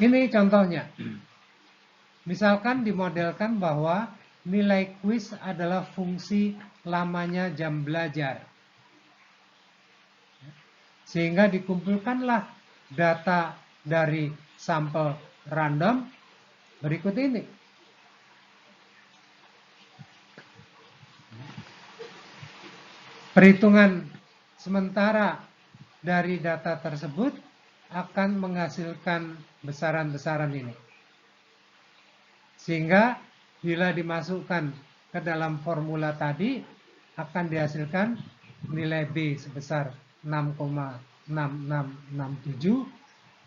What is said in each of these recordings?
Ini contohnya. Misalkan dimodelkan bahwa nilai kuis adalah fungsi lamanya jam belajar. Sehingga dikumpulkanlah data dari sampel random berikut ini. Perhitungan sementara dari data tersebut akan menghasilkan besaran-besaran ini. Sehingga bila dimasukkan ke dalam formula tadi akan dihasilkan nilai B sebesar 6,6667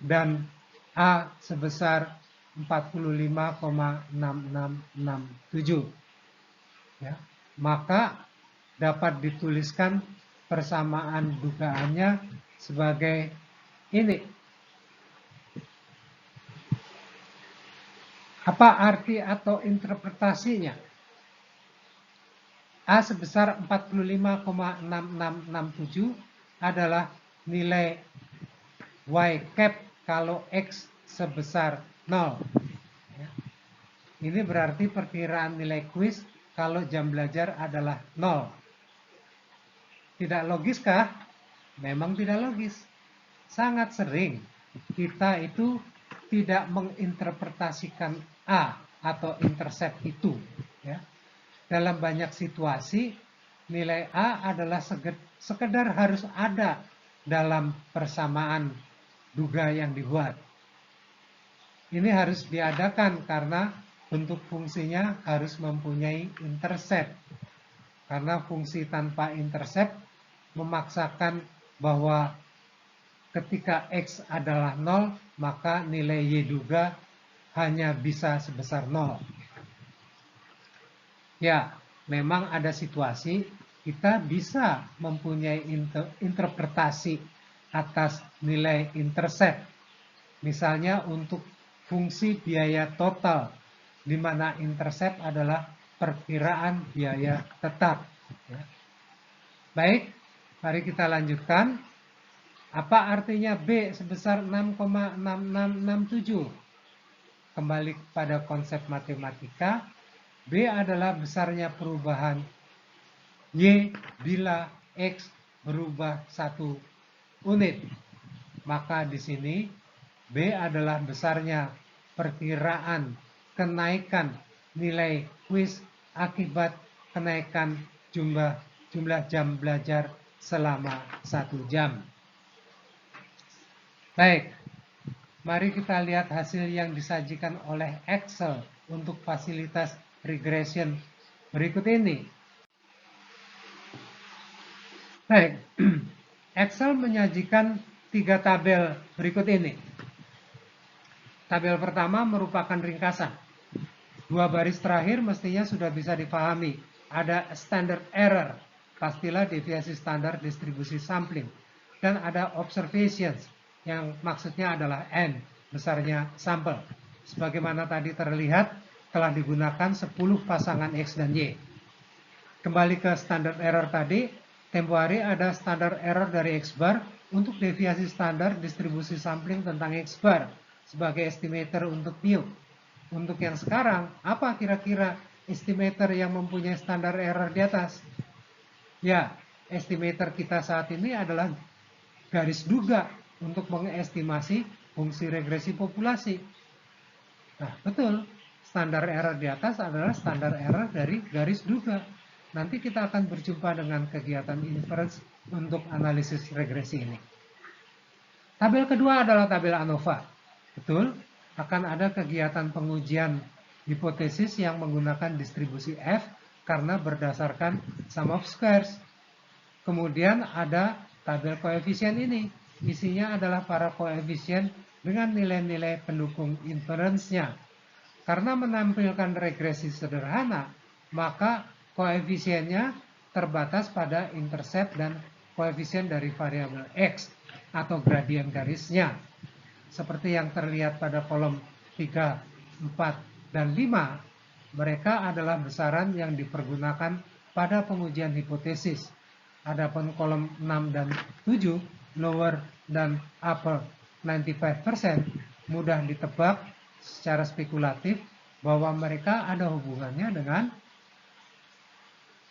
dan A sebesar 45,6667. Ya, maka dapat dituliskan persamaan dugaannya sebagai ini. Apa arti atau interpretasinya? A sebesar 45,6667 adalah nilai Y cap kalau X sebesar 0. Ini berarti perkiraan nilai kuis kalau jam belajar adalah 0. Tidak logiskah? Memang tidak logis. Sangat sering kita itu tidak menginterpretasikan A atau intercept itu. Ya. Dalam banyak situasi, nilai A adalah sekedar harus ada dalam persamaan duga yang dibuat. Ini harus diadakan karena bentuk fungsinya harus mempunyai intercept. Karena fungsi tanpa intercept memaksakan bahwa ketika X adalah 0, maka nilai Y duga hanya bisa sebesar 0. Ya, memang ada situasi kita bisa mempunyai interpretasi atas nilai intercept. Misalnya untuk fungsi biaya total, di mana intercept adalah perkiraan biaya tetap. Ya. Baik, mari kita lanjutkan. Apa artinya B sebesar 6,6667? Kembali pada konsep matematika, B adalah besarnya perubahan Y bila X berubah 1 unit. Maka di sini B adalah besarnya perkiraan kenaikan nilai kuis akibat kenaikan jumlah jam belajar selama 1 jam. Baik, mari kita lihat hasil yang disajikan oleh Excel untuk fasilitas regression berikut ini. Baik, Excel menyajikan 3 tabel berikut ini. Tabel pertama merupakan ringkasan. 2 baris terakhir mestinya sudah bisa dipahami. Ada standard error, pastilah deviasi standar distribusi sampling. Dan ada observations, yang maksudnya adalah N, besarnya sampel. Sebagaimana tadi terlihat, telah digunakan 10 pasangan X dan Y. Kembali ke standard error tadi, tempo hari ada standard error dari X bar untuk deviasi standar distribusi sampling tentang X bar sebagai estimator untuk mu. Untuk yang sekarang, apa kira-kira estimator yang mempunyai standar error di atas? Ya, estimator kita saat ini adalah garis duga untuk mengestimasi fungsi regresi populasi. Nah, betul. Standar error di atas adalah standar error dari garis duga. Nanti kita akan berjumpa dengan kegiatan inference untuk analisis regresi ini. Tabel kedua adalah tabel ANOVA. Betul, akan ada kegiatan pengujian hipotesis yang menggunakan distribusi F karena berdasarkan sum of squares. Kemudian ada tabel koefisien ini. Isinya adalah para koefisien dengan nilai-nilai pendukung inference-nya. Karena menampilkan regresi sederhana, maka koefisiennya terbatas pada intercept dan koefisien dari variabel X atau gradien garisnya. Seperti yang terlihat pada kolom 3, 4, dan 5, mereka adalah besaran yang dipergunakan pada pengujian hipotesis. Adapun kolom 6 dan 7, lower dan upper 95%, mudah ditebak secara spekulatif bahwa mereka ada hubungannya dengan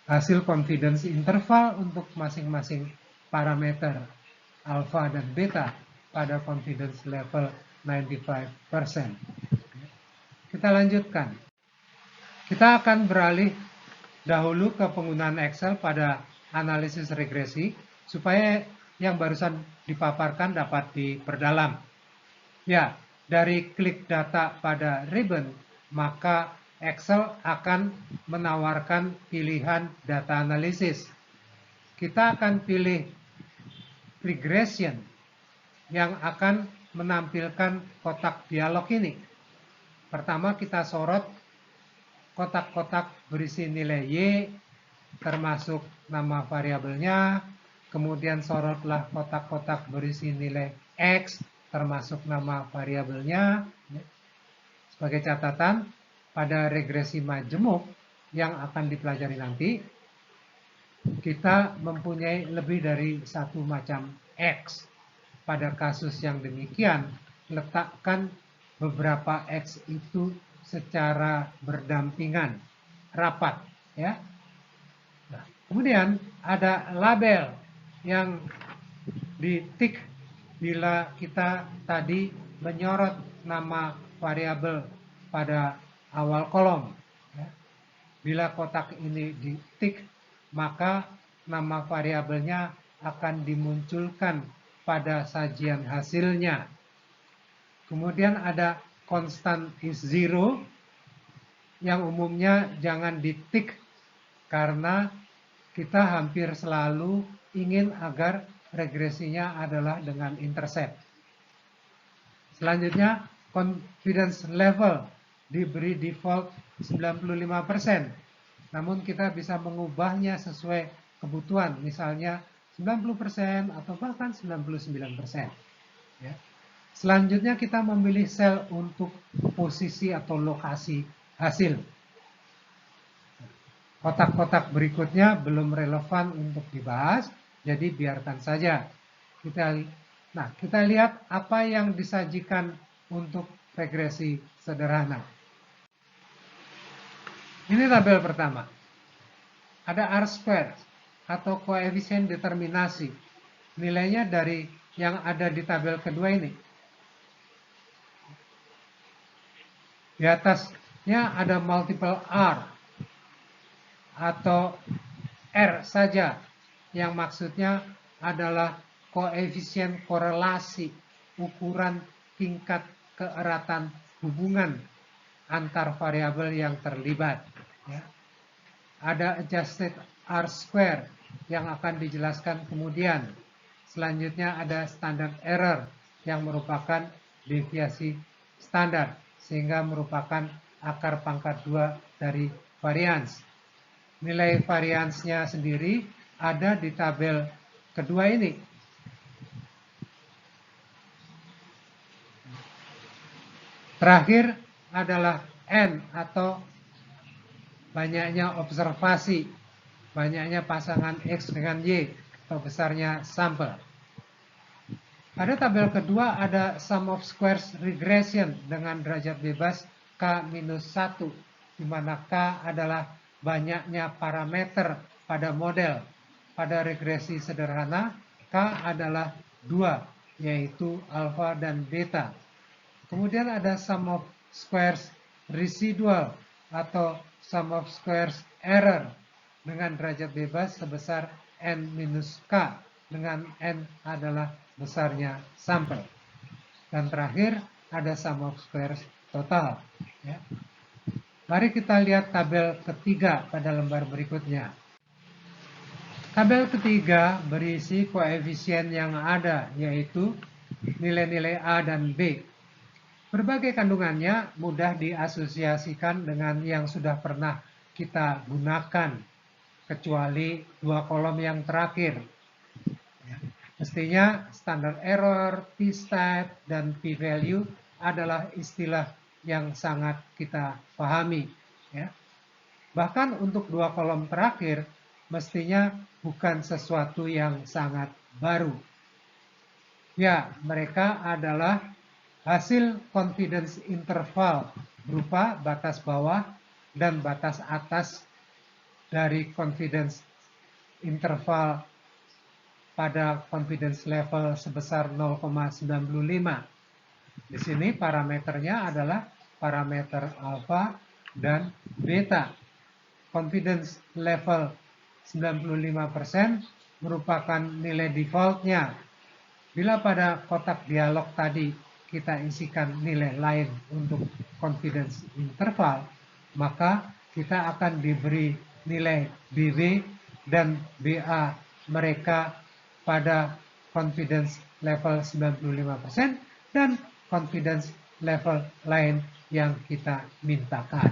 hasil confidence interval untuk masing-masing parameter alpha dan beta pada confidence level 95%. Kita lanjutkan. Kita akan beralih dahulu ke penggunaan Excel pada analisis regresi supaya yang barusan dipaparkan dapat diperdalam. Ya, dari klik data pada ribbon, maka Excel akan menawarkan pilihan data analisis. Kita akan pilih regression yang akan menampilkan kotak dialog ini. Pertama kita sorot kotak-kotak berisi nilai Y, termasuk nama variabelnya, kemudian sorotlah kotak-kotak berisi nilai X, termasuk nama variabelnya. Sebagai catatan, pada regresi majemuk yang akan dipelajari nanti, kita mempunyai lebih dari satu macam X. Pada kasus yang demikian, letakkan beberapa X itu secara berdampingan, rapat, ya. Nah, kemudian ada label yang ditik bila kita tadi menyorot nama variabel pada awal kolom. Ya. Bila kotak ini ditik, maka nama variabelnya akan dimunculkan pada sajian hasilnya. Kemudian ada constant is zero yang umumnya jangan ditik karena kita hampir selalu ingin agar regresinya adalah dengan intercept. Selanjutnya confidence level diberi default 95%. Namun kita bisa mengubahnya sesuai kebutuhan, misalnya 90% atau bahkan 99%. Ya. Selanjutnya kita memilih sel untuk posisi atau lokasi hasil. Kotak-kotak berikutnya belum relevan untuk dibahas, jadi biarkan saja. Kita lihat apa yang disajikan untuk regresi sederhana. Ini tabel pertama. Ada R-square atau koefisien determinasi. Nilainya dari yang ada di tabel kedua ini. Di atasnya ada multiple R atau R saja, yang maksudnya adalah koefisien korelasi, ukuran tingkat keeratan hubungan antar variabel yang terlibat. Ya. Ada adjusted R-square yang akan dijelaskan kemudian. Selanjutnya ada standard error yang merupakan deviasi standar, sehingga merupakan akar pangkat 2 dari varians. Nilai variansnya sendiri ada di tabel kedua ini. Terakhir adalah N atau banyaknya observasi, banyaknya pasangan X dengan Y atau besarnya sampel. Pada tabel kedua ada sum of squares regression dengan derajat bebas K-1, di mana K adalah banyaknya parameter pada model. Pada regresi sederhana, K adalah 2, yaitu alfa dan beta. Kemudian ada sum of squares residual atau sum of squares error dengan derajat bebas sebesar N-K, dengan N adalah besarnya sampel. Dan terakhir ada sum of squares total. Ya. Mari kita lihat tabel ketiga pada lembar berikutnya. Tabel ketiga berisi koefisien yang ada, yaitu nilai-nilai A dan B. Berbagai kandungannya mudah diasosiasikan dengan yang sudah pernah kita gunakan, kecuali dua kolom yang terakhir. Mestinya standard error, p-stat, dan p-value adalah istilah yang sangat kita pahami. Ya. Bahkan untuk dua kolom terakhir, mestinya bukan sesuatu yang sangat baru. Ya, mereka adalah hasil confidence interval berupa batas bawah dan batas atas dari confidence interval pada confidence level sebesar 0,95. Di sini parameternya adalah parameter alfa dan beta. Confidence level 95% merupakan nilai defaultnya. Bila pada kotak dialog tadi kita isikan nilai lain untuk confidence interval, maka kita akan diberi nilai BB dan BA mereka pada confidence level 95% dan confidence level lain yang kita mintakan.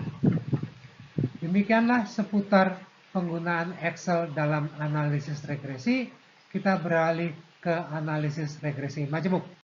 Demikianlah seputar penggunaan Excel dalam analisis regresi. Kita beralih ke analisis regresi majemuk.